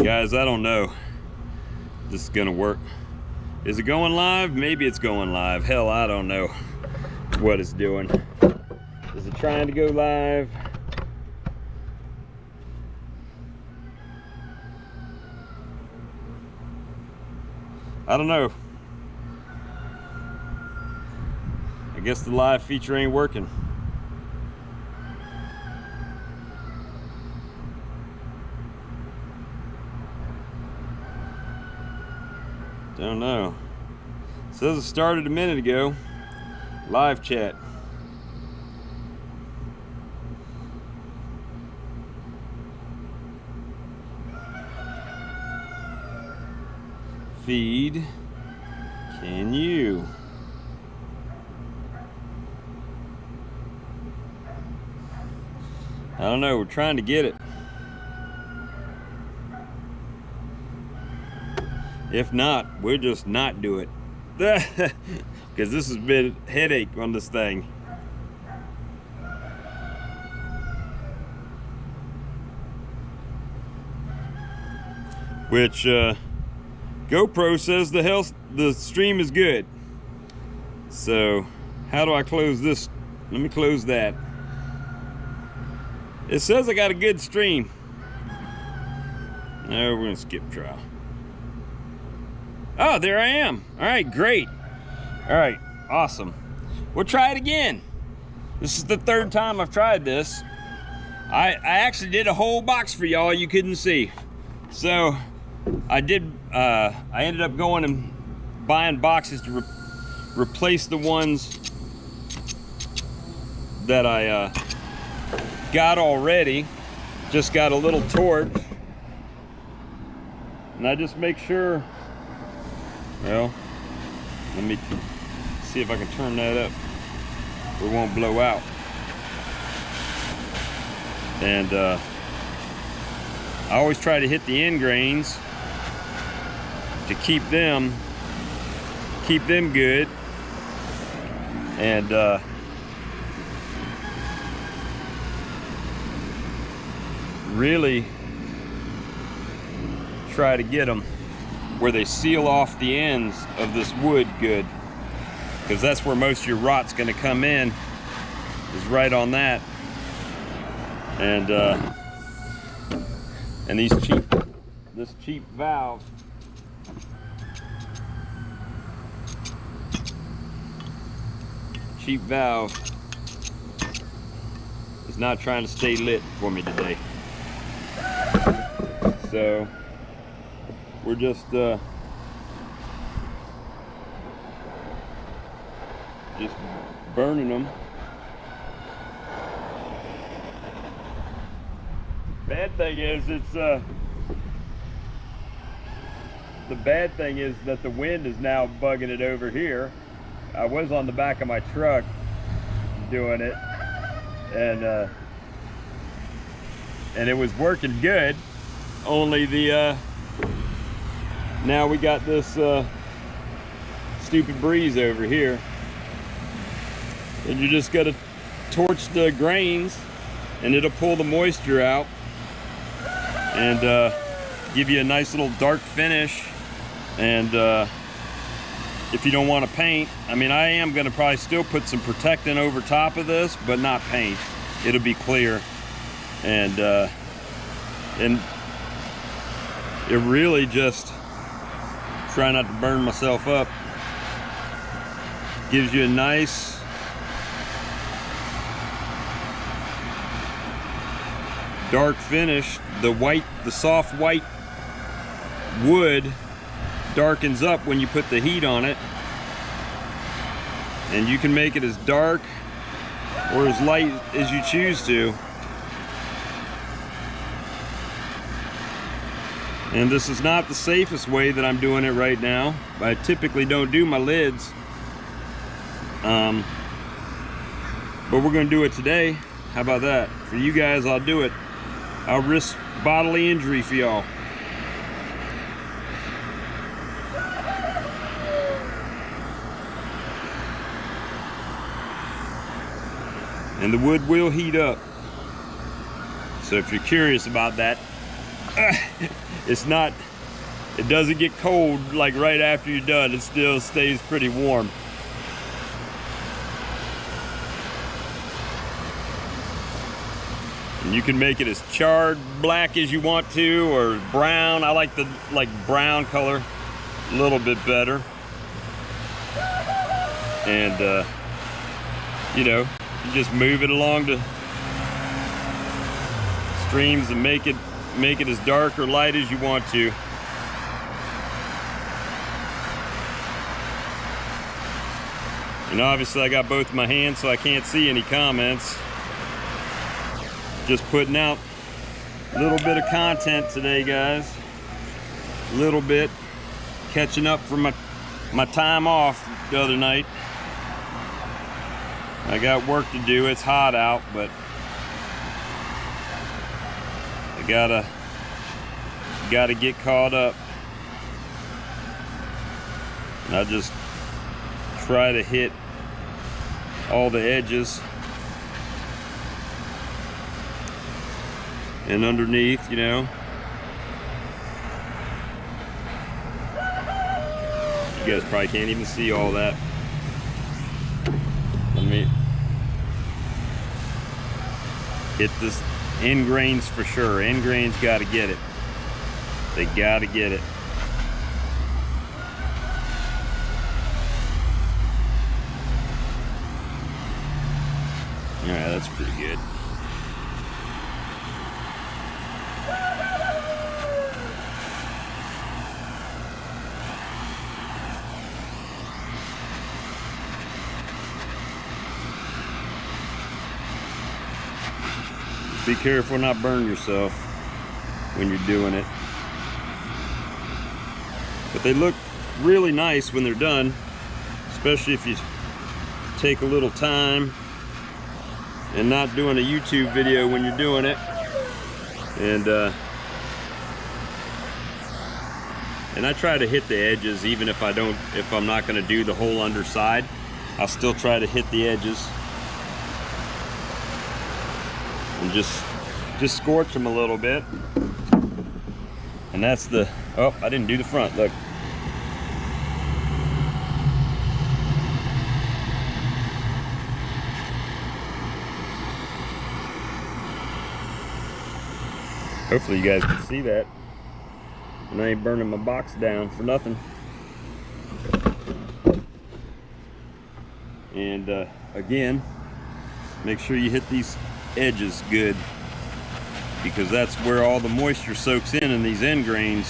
Guys, I don't know if this is gonna work. Is it going live? Maybe it's going live. Hell, I don't know what it's doing. Is it trying to go live? I don't know. I guess the live feature ain't working. Don't know. It says it started a minute ago. Live chat. Feed. Can you? I don't know. We're trying to get it. If not, we'll just not do it. Because this has been a headache on this thing. Which GoPro says the stream is good. So how do I close this? Let me close that. It says I got a good stream. No, we're gonna skip trial. Oh, there I am. All right, great. All right, awesome. We'll try it again. This is the third time I've tried this. I actually did a whole box for y'all you couldn't see. So I ended up going and buying boxes to replace the ones that I got already. Just got a little torch. And I just make sure, well, let me see if I can turn that up. It won't blow out. And I always try to hit the end grains to keep them good. And really try to get them where they seal off the ends of this wood good, because that's where most of your rot's going to come in, is right on that. And this cheap valve is not trying to stay lit for me today. So we're just burning them. Bad thing is the bad thing is that the wind is now bugging it over here. I was on the back of my truck doing it, and it was working good. Only the now we got this stupid breeze over here, and you just gotta torch the grains and it'll pull the moisture out and give you a nice little dark finish. And if you don't want to paint, I mean, I am gonna probably still put some protectant over top of this, but not paint. It'll be clear. And it really just, try not to burn myself up, gives you a nice dark finish. The soft white wood darkens up when you put the heat on it, and you can make it as dark or as light as you choose to. And this is not the safest way that I'm doing it right now. I typically don't do my lids, but we're gonna do it today. How about that? For you guys, I'll do it. I'll risk bodily injury for y'all. And the wood will heat up. So if you're curious about that, it's not, it doesn't get cold like right after you're done. It still stays pretty warm. And you can make it as charred black as you want to, or brown. I like the brown color a little bit better. And you know, you just move it along the streams and make it as dark or light as you want to. And obviously I got both my hands, so I can't see any comments. Just putting out a little bit of content today, guys. A little bit. Catching up from my time off the other night. I got work to do. It's hot out, but I gotta get caught up. And I just try to hit all the edges and underneath, you know. You guys probably can't even see all that. Let me hit this end grains for sure. End grains got to get it. They got to get it. All right, that's pretty good. Be careful not burn yourself when you're doing it. But they look really nice when they're done, especially if you take a little time and not doing a YouTube video when you're doing it. And I try to hit the edges, even if I'm not going to do the whole underside. I'll still try to hit the edges. And just scorch them a little bit. And that's the, oh, I didn't do the front, look. Hopefully you guys can see that. And I ain't burning my box down for nothing. And again, make sure you hit these edges good, because that's where all the moisture soaks in these end grains.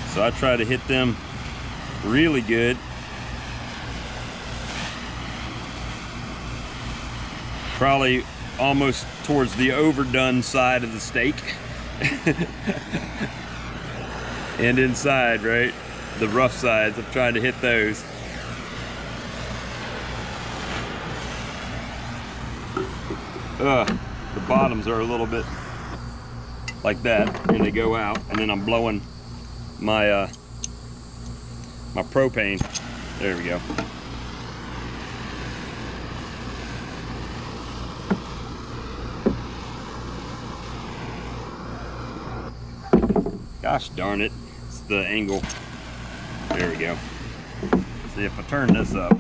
So I try to hit them really good. Probably almost towards the overdone side of the steak. And inside, right? The rough sides, I'm trying to hit those. The bottoms are a little bit like that, and they go out, and then I'm blowing my my propane. There we go. Gosh darn it, it's the angle. There we go. See, if I turn this up,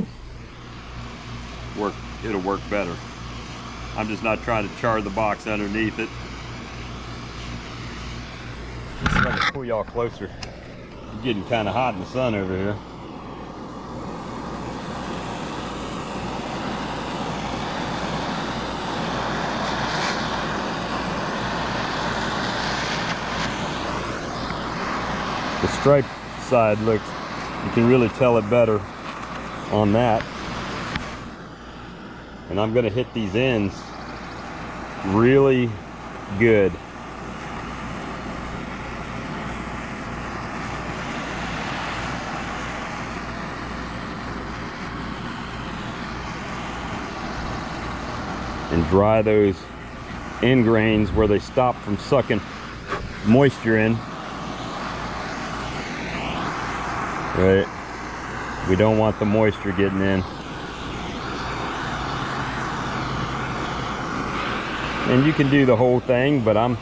it'll work better. I'm just not trying to char the box underneath it. Let's try to pull y'all closer. It's getting kind of hot in the sun over here. The stripe side looks, you can really tell it better on that. And I'm going to hit these ends really good. And dry those end grains where they stop from sucking moisture in. Right? We don't want the moisture getting in. And you can do the whole thing, but I'm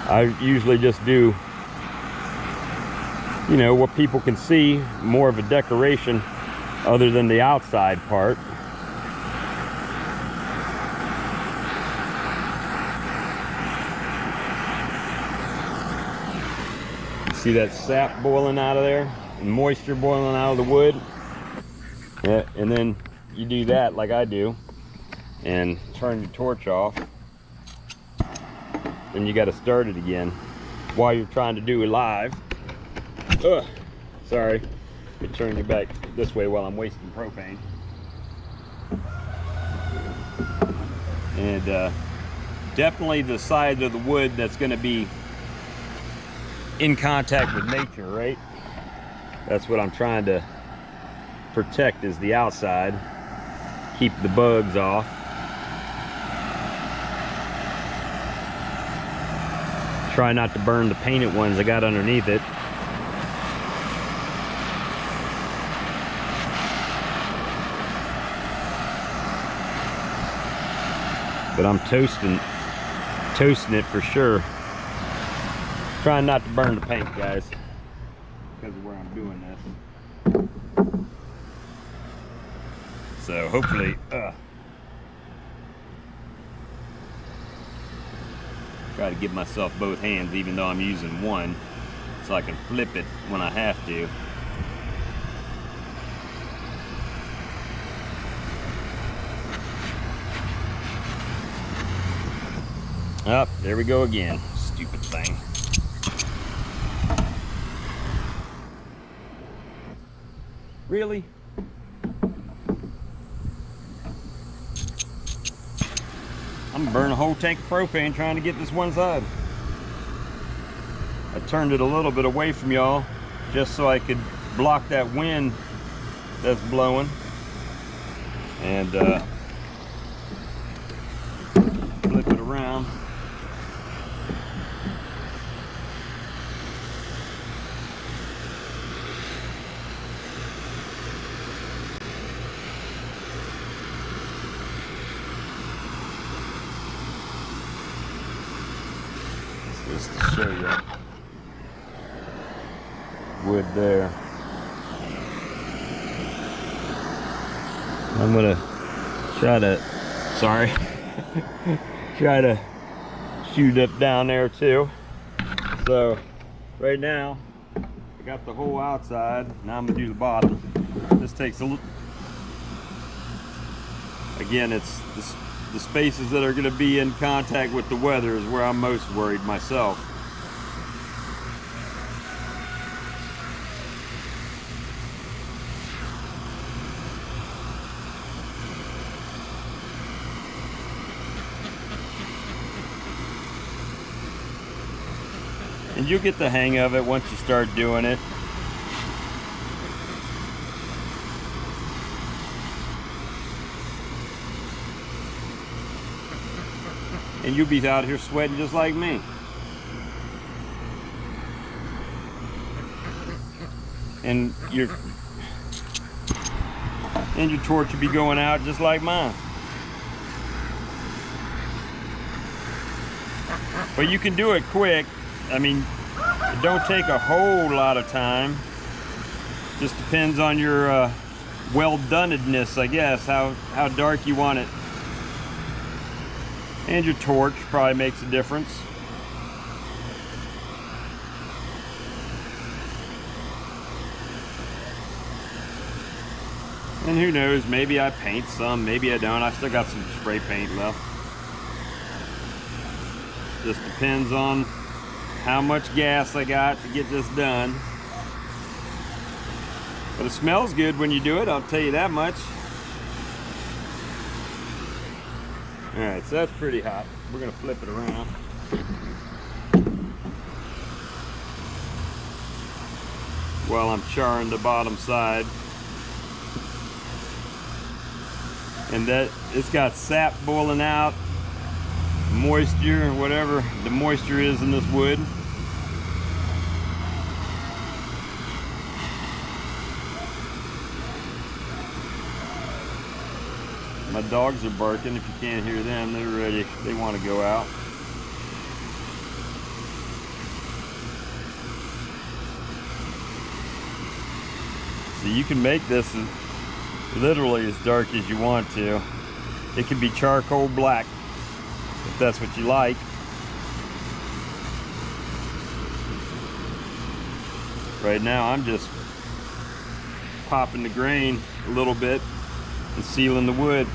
I usually just do, you know, what people can see, more of a decoration other than the outside part. You see that sap boiling out of there and moisture boiling out of the wood? Yeah, and then you do that like I do and turn your torch off. Then you got to start it again while you're trying to do it live. Ugh, sorry, it turned you back this way while I'm wasting propane. And definitely the side of the wood that's going to be in contact with nature, right? That's what I'm trying to protect, is the outside. Keep the bugs off. Try not to burn the painted ones I got underneath it. But I'm toasting it for sure. Trying not to burn the paint, guys, because of where I'm doing this. So hopefully, try to give myself both hands, even though I'm using one, so I can flip it when I have to. Up, there we go again. Stupid thing. Really? I'm gonna burn a whole tank of propane trying to get this one side. I turned it a little bit away from y'all just so I could block that wind that's blowing. And flip it around. Just to show you wood there. I'm gonna try to, sorry, try to shoot up down there too. So right now I got the whole outside. Now I'm gonna do the bottom. This takes a little, again, it's the spaces that are going to be in contact with the weather is where I'm most worried myself. And you'll get the hang of it once you start doing it. And you'll be out here sweating just like me. And your torch will be going out just like mine. But you can do it quick. I mean, it don't take a whole lot of time. Just depends on your well-donedness, I guess, how dark you want it. And your torch probably makes a difference. And who knows, maybe I paint some, maybe I don't. I still got some spray paint left. Just depends on how much gas I got to get this done. But it smells good when you do it, I'll tell you that much. All right, so that's pretty hot. We're gonna flip it around. While I'm charring the bottom side. And that, it's got sap boiling out, moisture, whatever the moisture is in this wood. My dogs are barking. If you can't hear them, they're ready. They want to go out. So you can make this literally as dark as you want to. It can be charcoal black if that's what you like. Right now I'm just popping the grain a little bit and sealing the wood.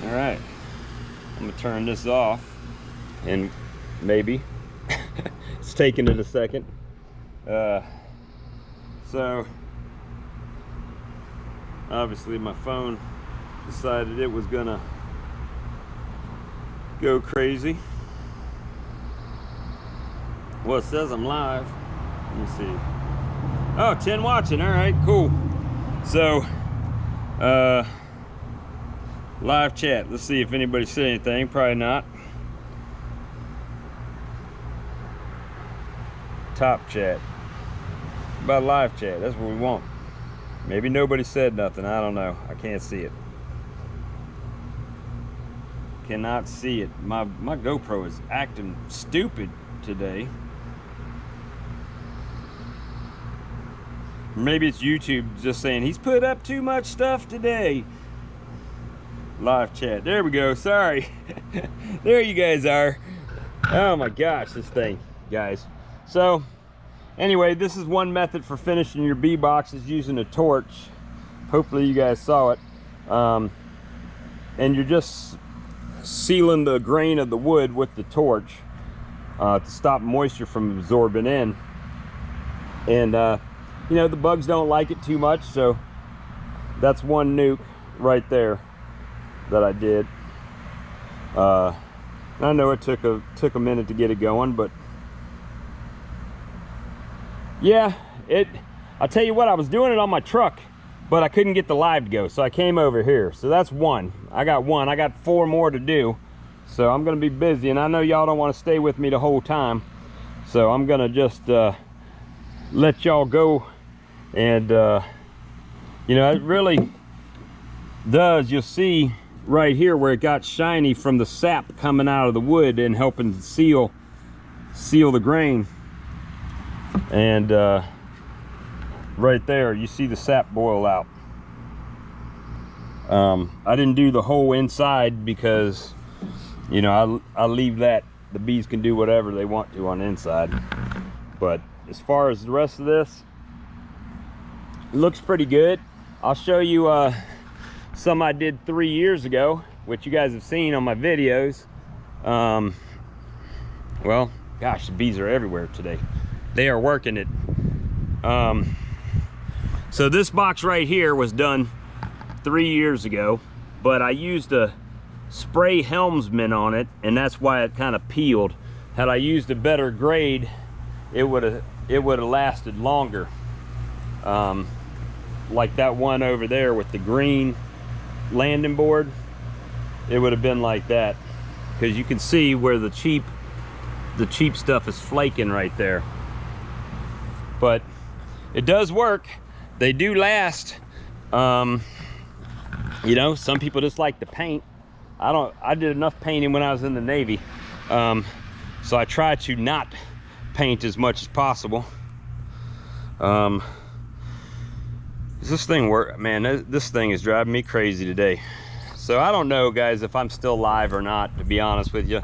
All right, I'm gonna turn this off, and maybe it's taking it a second. So obviously my phone decided it was gonna go crazy. Well, it says I'm live. Let me see. Oh, 10 watching. All right, cool. So live chat. Let's see if anybody said anything. Probably not. Top chat. About live chat. That's what we want. Maybe nobody said nothing. I don't know. I can't see it. Cannot see it. My GoPro is acting stupid today. Maybe it's YouTube just saying he's put up too much stuff today. Live chat. There we go. Sorry. There you guys are. Oh my gosh, this thing, guys. So anyway, this is one method for finishing your bee boxes using a torch. Hopefully you guys saw it. And you're just sealing the grain of the wood with the torch to stop moisture from absorbing in. And you know, the bugs don't like it too much, so that's one nuke right there that I did. I know it took a minute to get it going, but yeah, I'll tell you what, I was doing it on my truck, but I couldn't get the live to go, so I came over here. So that's one. I got 4 more to do, so I'm gonna be busy, and I know y'all don't want to stay with me the whole time, so I'm gonna just let y'all go. And you know, it really does. You'll see right here where it got shiny from the sap coming out of the wood and helping seal the grain. And right there you see the sap boil out. I didn't do the whole inside because, you know, I leave that, the bees can do whatever they want to on the inside. But as far as the rest of this, it looks pretty good. I'll show you some I did 3 years ago, which you guys have seen on my videos. Well, gosh, the bees are everywhere today. They are working it. So this box right here was done 3 years ago, but I used a spray Helmsman on it, and that's why it kind of peeled. Had I used a better grade, it would have lasted longer. Like that one over there with the green landing board, it would have been like that, because you can see where the cheap stuff is flaking right there. But it does work. They do last. You know, some people just like to paint. I did enough painting when I was in the Navy, so I try to not paint as much as possible. This thing work, man. This thing is driving me crazy today. So I don't know, guys, if I'm still live or not, to be honest with you.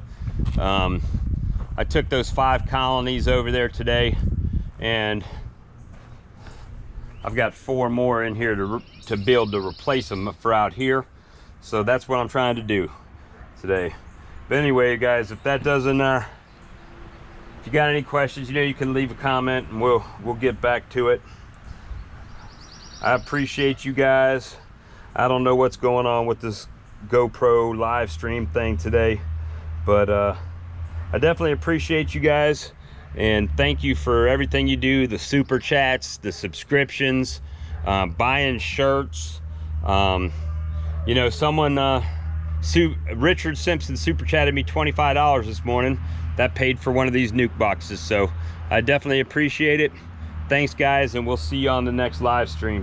I took those 5 colonies over there today, and I've got 4 more in here to build to replace them for out here. So that's what I'm trying to do today. But anyway, guys, if that doesn't if you got any questions, you know, you can leave a comment and we'll get back to it. I appreciate you guys. I don't know what's going on with this GoPro live stream thing today, but I definitely appreciate you guys, and thank you for everything you do, the super chats, the subscriptions, buying shirts. You know, someone Richard Simpson super chatted me $25 this morning. That paid for one of these nuke boxes, so I definitely appreciate it. Thanks, guys, and we'll see you on the next live stream.